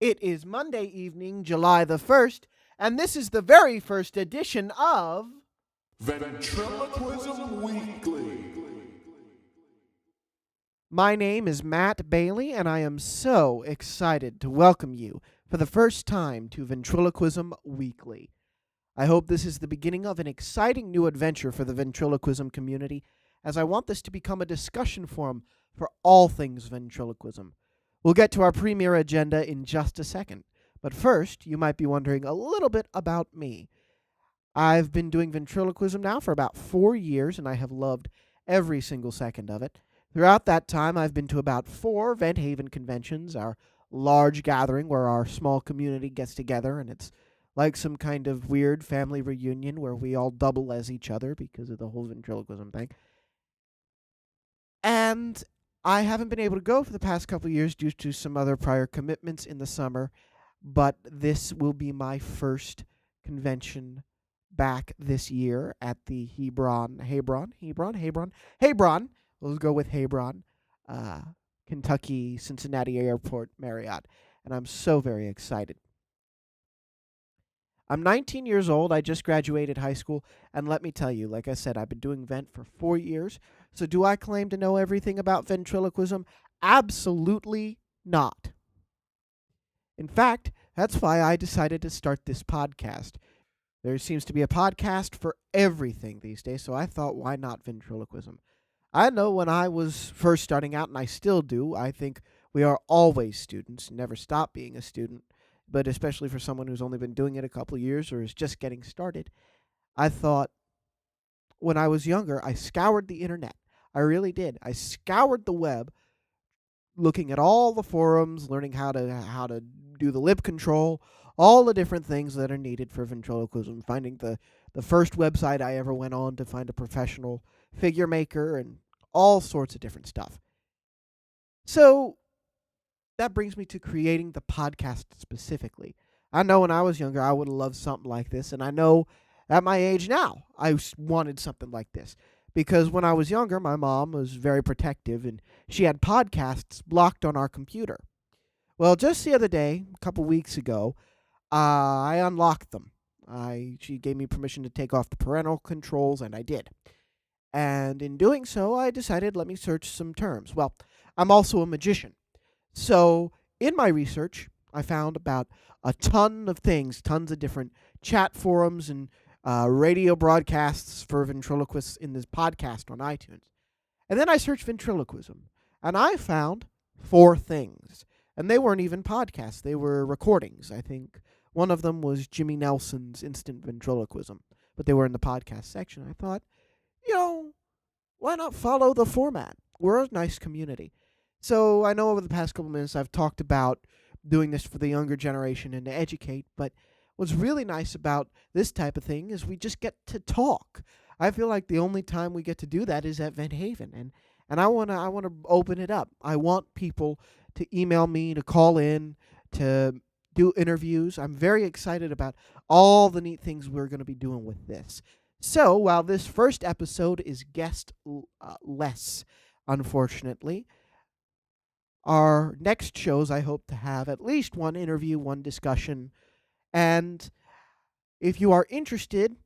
It is Monday evening, July the 1st, and this is the very first edition of Ventriloquism Weekly. My name is Matt Bailey, and I am so excited to welcome you for the first time to Ventriloquism Weekly. I hope this is the beginning of an exciting new adventure for the ventriloquism community, as I want this to become a discussion forum for all things ventriloquism. We'll get to our premier agenda in just a second, but first, you might be wondering a little bit about me. I've been doing ventriloquism now for about 4 years, and I have loved every single second of it. Throughout that time, I've been to about 4 Vent Haven conventions, our large gathering where our small community gets together, and it's like some kind of weird family reunion where we all double as each other because of the whole ventriloquism thing. And I haven't been able to go for the past couple of years due to some other prior commitments in the summer, but this will be my first convention back this year at the Hebron. We'll go with Hebron, uh, Kentucky Cincinnati Airport Marriott, and I'm so very excited. I'm 19 years old. I just graduated high school, and let me tell you, like I said, I've been doing vent for 4 years. So do I claim to know everything about ventriloquism? Absolutely not. In fact, that's why I decided to start this podcast. There seems to be a podcast for everything these days, so I thought, why not ventriloquism? I know when I was first starting out, and I still do, I think we are always students, never stop being a student, but especially for someone who's only been doing it a couple of years or is just getting started. I thought when I was younger, I scoured the internet. I really did. I scoured the web, looking at all the forums, learning how to do the lip control, all the different things that are needed for ventriloquism, finding the first website I ever went on to find a professional figure maker and all sorts of different stuff. So that brings me to creating the podcast specifically. I know when I was younger, I would have loved something like this, and I know at my age now, I wanted something like this. Because when I was younger, my mom was very protective, and she had podcasts blocked on our computer. Well, just the other day, a couple weeks ago, I unlocked them. She gave me permission to take off the parental controls, and I did. And in doing so, I decided, let me search some terms. Well, I'm also a magician. So in my research, I found about a ton of things, tons of different chat forums and radio broadcasts for ventriloquists in this podcast on iTunes. And then I searched ventriloquism, and I found 4 things. And they weren't even podcasts, they were recordings. I think one of them was Jimmy Nelson's Instant Ventriloquism, but they were in the podcast section. I thought, you know, why not follow the format? We're a nice community. So I know over the past couple minutes I've talked about doing this for the younger generation and to educate, but what's really nice about this type of thing is we just get to talk. I feel like the only time we get to do that is at Vent Haven, and I wanna open it up. I want people to email me, to call in, to do interviews. I'm very excited about all the neat things we're going to be doing with this. So while this first episode is guest less, unfortunately, our next shows I hope to have at least one interview, one discussion, and if you are interested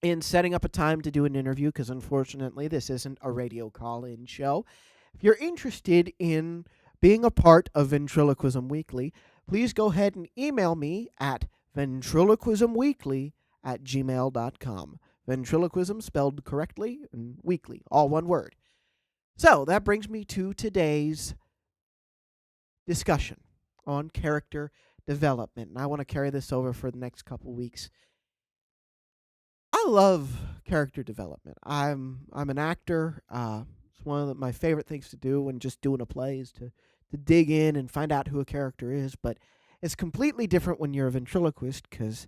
in setting up a time to do an interview, because unfortunately this isn't a radio call-in show, if you're interested in being a part of Ventriloquism Weekly, please go ahead and email me at ventriloquismweekly@gmail.com. Ventriloquism spelled correctly and weekly, all one word. So that brings me to today's discussion on character development. And I want to carry this over for the next couple weeks. I love character development. I'm an actor. It's one of my favorite things to do when just doing a play is to dig in and find out who a character is. But it's completely different when you're a ventriloquist because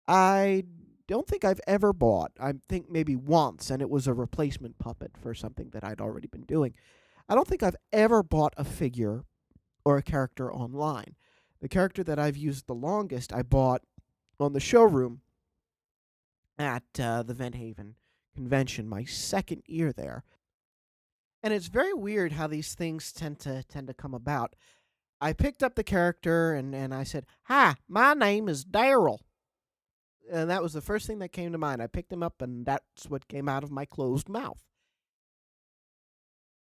I don't think I've ever bought. I think maybe once, and it was a replacement puppet for something that I'd already been doing. I don't think I've ever bought a figure or a character online. The character that I've used the longest, I bought on the showroom at the Vent Haven convention, my second year there. And it's very weird how these things tend to come about. I picked up the character and I said, "Hi, my name is Daryl." And that was the first thing that came to mind. I picked him up, and that's what came out of my closed mouth.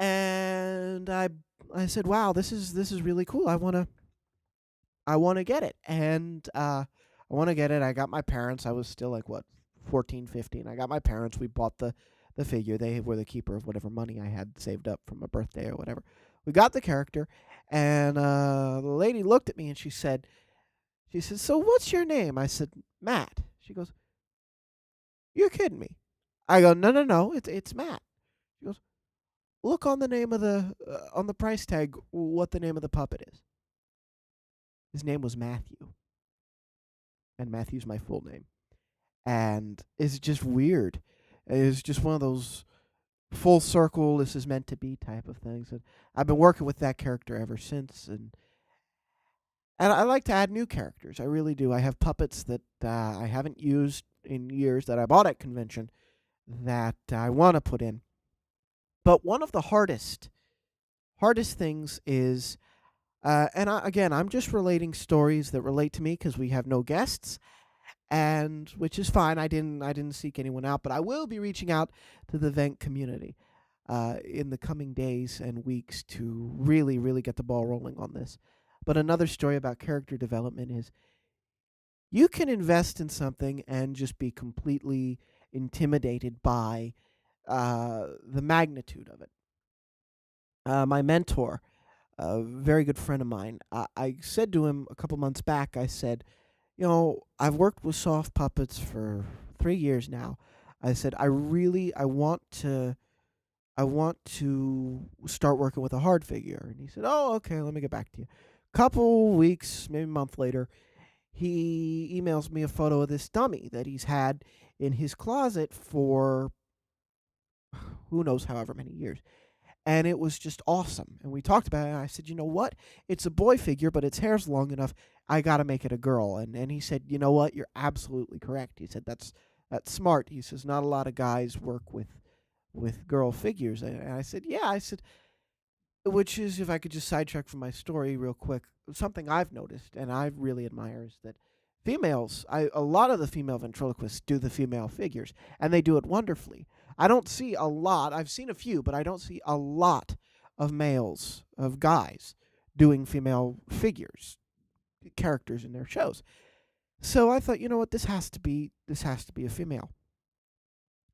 And I said, "Wow, this is really cool. I want to get it." And I want to get it. I got my parents. I was still like what, 14, 15. I got my parents. We bought the figure. They were the keeper of whatever money I had saved up from a birthday or whatever. We got the character, and the lady looked at me and she said, "So what's your name?" I said, "Matt." She goes, "You're kidding me." I go, "No, no, no. It's Matt." She goes, "Look on the name of the on the price tag. What the name of the puppet is?" His name was Matthew, and Matthew's my full name. And it's just weird. It's just one of those full circle, this is meant to be type of things. And I've been working with that character ever since. And I like to add new characters. I really do. I have puppets that I haven't used in years that I bought at convention that I want to put in. But one of the hardest things is, again, I'm just relating stories that relate to me because we have no guests, and which is fine. I didn't seek anyone out, but I will be reaching out to the vent community in the coming days and weeks to really, really get the ball rolling on this. But another story about character development is you can invest in something and just be completely intimidated by the magnitude of it. My mentor, a very good friend of mine, I said to him a couple months back, I said, I've worked with soft puppets for 3 years now. I said, I want to start working with a hard figure. And he said, "Oh, okay, let me get back to you." Couple weeks, maybe a month later, he emails me a photo of this dummy that he's had in his closet for who knows however many years. And it was just awesome. And we talked about it. And I said, "You know what? It's a boy figure, but its hair's long enough. I got to make it a girl." And he said, "You know what? You're absolutely correct." He said, "That's smart." He says, "Not a lot of guys work with girl figures." And I said, "Yeah." I said, which is, if I could just sidetrack from my story real quick, something I've noticed and I really admire is that a lot of the female ventriloquists do the female figures, and they do it wonderfully. I don't see a lot. I've seen a few, but I don't see a lot of guys doing female figures, characters in their shows. So I thought, you know what, this has to be a female.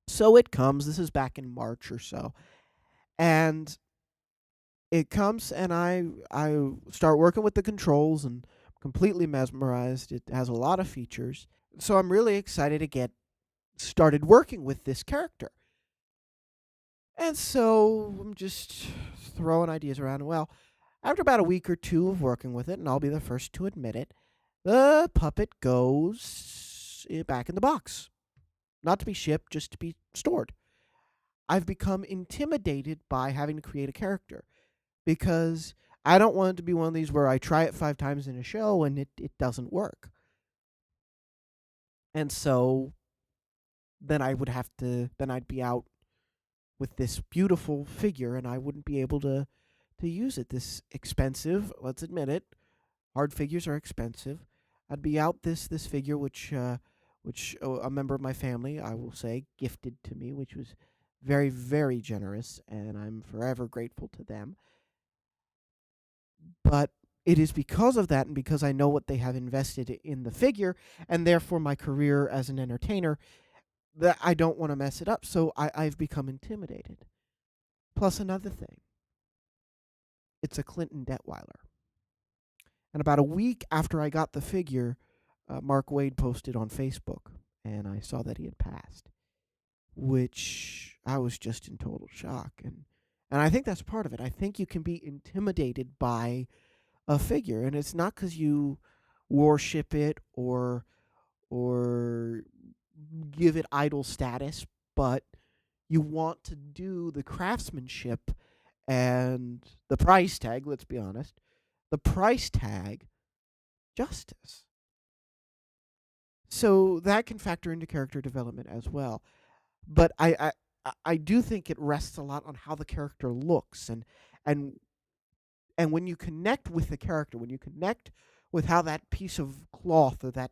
So it comes. This is back in March or so, and it comes, and I start working with the controls, and I'm completely mesmerized. It has a lot of features, so I'm really excited to get started working with this character. And so I'm just throwing ideas around. Well, after about a week or two of working with it, and I'll be the first to admit it, the puppet goes back in the box. Not to be shipped, just to be stored. I've become intimidated by having to create a character because I don't want it to be one of these where I try it 5 times in a show and it doesn't work. And so then I'd be out with this beautiful figure and I wouldn't be able to use it. This expensive, let's admit it, hard figures are expensive. I'd be out this figure which a member of my family, I will say, gifted to me, which was very, very generous, and I'm forever grateful to them. But it is because of that and because I know what they have invested in the figure and therefore my career as an entertainer that I don't want to mess it up. So I've become intimidated. Plus, another thing, it's a Clinton Detweiler. And about a week after I got the figure, Mark Wade posted on Facebook, and I saw that he had passed, which I was just in total shock. And I think that's part of it. I think you can be intimidated by a figure, and it's not because you worship it or give it idol status, but you want to do the craftsmanship and the price tag, let's be honest, the price tag justice. So that can factor into character development as well. But I do think it rests a lot on how the character looks and And when you connect with the character, when you connect with how that piece of cloth or that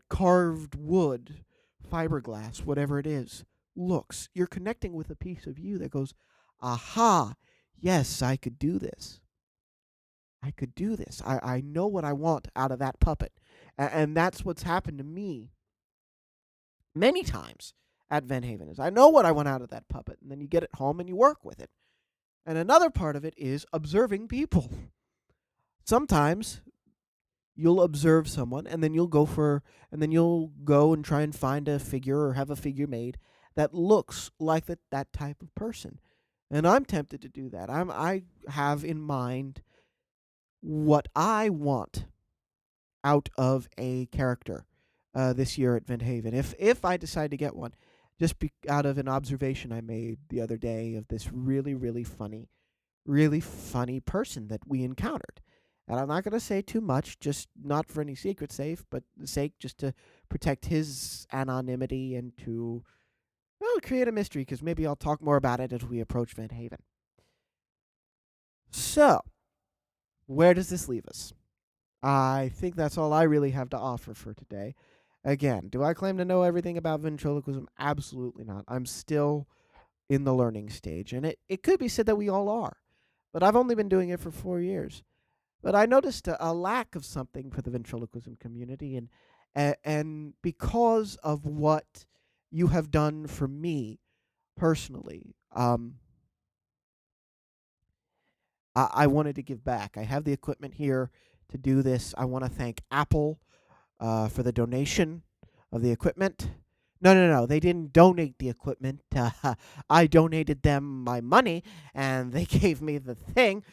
carved wood, fiberglass, whatever it is, looks, you're connecting with a piece of you that goes, aha, yes, I could do this. I could do this. I know what I want out of that puppet. And that's what's happened to me many times at Van Haven is I know what I want out of that puppet. And then you get it home and you work with it. And another part of it is observing people. Sometimes you'll observe someone and then you'll go and try and find a figure or have a figure made that looks like that type of person. And I'm tempted to do that. I have in mind what I want out of a character this year at Van Haven. If I decide to get one, just out of an observation I made the other day of this really funny person that we encountered. And I'm not going to say too much, just not for any secret sake, just to protect his anonymity and to create a mystery, because maybe I'll talk more about it as we approach Van Haven. So, where does this leave us? I think that's all I really have to offer for today. Again, do I claim to know everything about ventriloquism? Absolutely not. I'm still in the learning stage, and it could be said that we all are. But I've only been doing it for 4 years. But I noticed a lack of something for the ventriloquism community, and because of what you have done for me personally, I wanted to give back. I have the equipment here to do this. I want to thank Apple for the donation of the equipment. No. They didn't donate the equipment. I donated them my money, and they gave me the thing,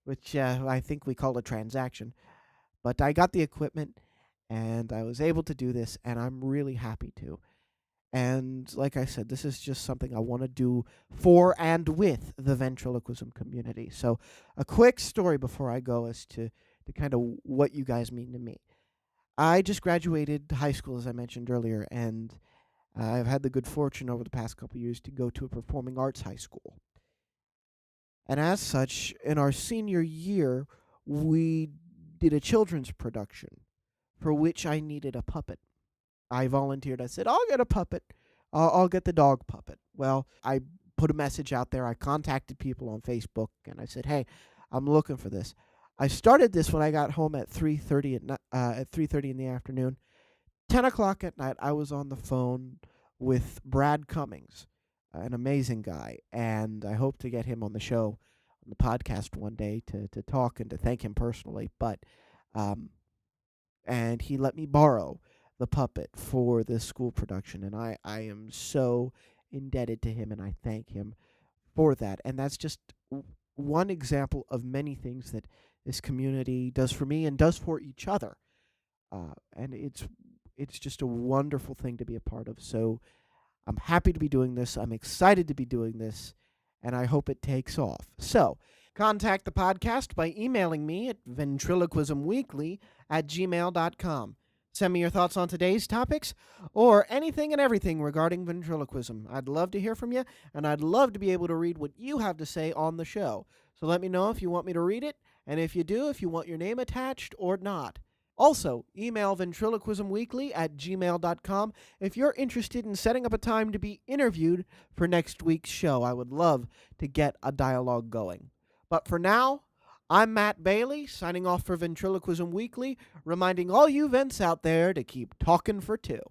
which I think we call a transaction. But I got the equipment, and I was able to do this, and I'm really happy to. And like I said, this is just something I want to do for and with the ventriloquism community. So a quick story before I go as to kind of what you guys mean to me. I just graduated high school, as I mentioned earlier, and I've had the good fortune over the past couple of years to go to a performing arts high school. And as such, in our senior year, we did a children's production for which I needed a puppet. I volunteered. I said, I'll get a puppet. I'll get the dog puppet. Well, I put a message out there. I contacted people on Facebook, and I said, hey, I'm looking for this. I started this when I got home at 3:30 at 3:30 in the afternoon. 10 o'clock at night, I was on the phone with Brad Cummings, an amazing guy, and I hope to get him on the show, on the podcast one day to talk and to thank him personally. But and he let me borrow the puppet for this school production, and I am so indebted to him, and I thank him for that. And that's just one example of many things that this community does for me and does for each other. And it's just a wonderful thing to be a part of. So I'm happy to be doing this. I'm excited to be doing this, and I hope it takes off. So contact the podcast by emailing me at ventriloquismweekly@gmail.com. Send me your thoughts on today's topics or anything and everything regarding ventriloquism. I'd love to hear from you, and I'd love to be able to read what you have to say on the show. So let me know if you want me to read it, and if you do, if you want your name attached or not. Also, email ventriloquismweekly@gmail.com if you're interested in setting up a time to be interviewed for next week's show. I would love to get a dialogue going. But for now, I'm Matt Bailey, signing off for Ventriloquism Weekly, reminding all you vents out there to keep talking for two.